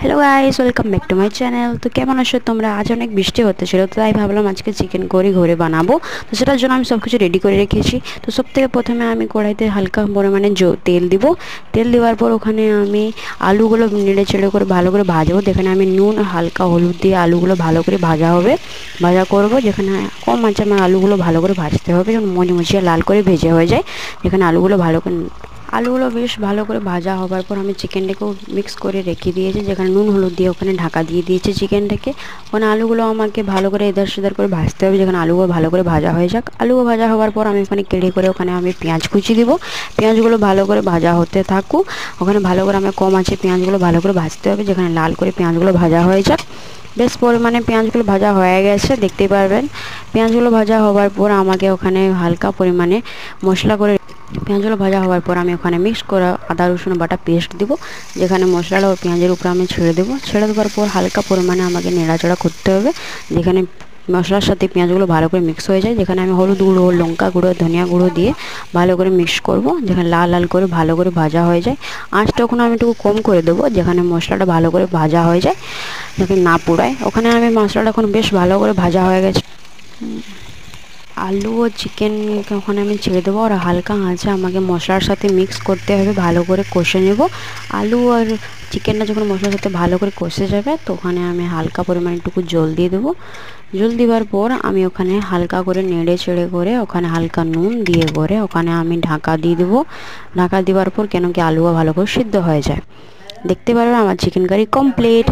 Hello guys, welcome back to my channel. তো কেমন আছো তোমরা? আজ অনেক বৃষ্টি হতেছিল, তো তাই ভাবলাম আজকে চিকেন কারি ঘরে বানাবো। তো সেটার জন্য আমি সব কিছু রেডি করে রেখেছি। তো সব থেকে প্রথমে আমি কড়াইতে হালকা পরিমাণে তেল দিব। তেল দেওয়ার পর ওখানে আমি আলুগুলো নেড়ে চেড়ে করে ভালো করে ভাজবো। যেখানে আমি নুন হালকা হলুদ দিয়ে আলুগুলো ভালো করে ভাজা হবে, ভাজা করব। যেখানে কম আঁচে আমার আলুগুলো ভালো করে ভাজতে হবে, যখন মচমচিয়ে লাল করে ভেজে হয়ে যায়। যেখানে আলুগুলো বেশ ভালো করে ভাজা হবার পর আমি চিকেনটাকেও মিক্স করে রেখে দিয়েছি। যেখানে নুন হলুদ দিয়ে ওখানে ঢাকা দিয়ে দিয়েছি চিকেনটাকে। ওখানে আলুগুলো আমাকে ভালো করে এধার সেধার করে ভাজতে হবে। যেখানে আলুগুলো ভালো করে ভাজা হয়ে যাক। আলুগুলো ভাজা হওয়ার পর আমি ওখানে কেড়ে করে ওখানে আমি পেঁয়াজ কুচি দিব। পেঁয়াজগুলো ভালো করে ভাজা হতে থাকুক। ওখানে ভালো করে আমি কম আছে পেঁয়াজগুলো ভালো করে ভাজতে হবে। যেখানে লাল করে পেঁয়াজগুলো ভাজা হয়ে যাক। বেশ পরিমাণে পেঁয়াজগুলো ভাজা হয়ে গেছে, দেখতেই পারবেন। পেঁয়াজগুলো ভাজা হওয়ার পর আমাকে ওখানে হালকা পরিমাণে মশলা করে পেঁয়াজগুলো ভাজা হওয়ার পর আমি ওখানে মিক্স করা আদা রসুন বাটা পেস্ট দিব। যেখানে মশলাটা ও পেঁয়াজের উপরে আমি ছেড়ে দেবো। ছেড়ে দেওয়ার পর হালকা পরিমাণে আমাকে নেড়াচড়া করতে হবে। যেখানে মশলার সাথে পেঁয়াজগুলো ভালো করে মিক্স হয়ে যায়। যেখানে আমি হলুদ গুঁড়ো, লঙ্কা গুঁড়ো, ধনিয়া গুঁড়ো দিয়ে ভালো করে মিক্স করব। যেখানে লাল লাল করে ভালো করে ভাজা হয়ে যায়। আঁচটা ওখানে আমি একটু কম করে দেবো, যেখানে মশলাটা ভালো করে ভাজা হয়ে যায়, যাতে না পোড়ায়। ওখানে আমি মশলাটা এখন বেশ ভালো করে ভাজা হয়ে গেছে। আলু ও চিকেনকে ওখানে আমি ছেড়ে দেবো, আর হালকা আঁচে আমাকে মশলার সাথে মিক্স করতে হবে, ভালো করে কষে নেব। আলু আর চিকেনটা যখন মশলার সাথে ভালো করে কষে যাবে, তো ওখানে আমি হালকা পরিমাণে একটু জল দিয়ে দেবো। জল দেওয়ার পর আমি ওখানে হালকা করে নেড়ে চেড়ে করে ওখানে হালকা নুন দিয়ে করে ওখানে আমি ঢাকা দিয়ে দেবো। ঢাকা দেওয়ার পর কেন কি আলুও ভালো করে সিদ্ধ হয়ে যায়। দেখতে পারবেন আমার চিকেন কারি কমপ্লিট।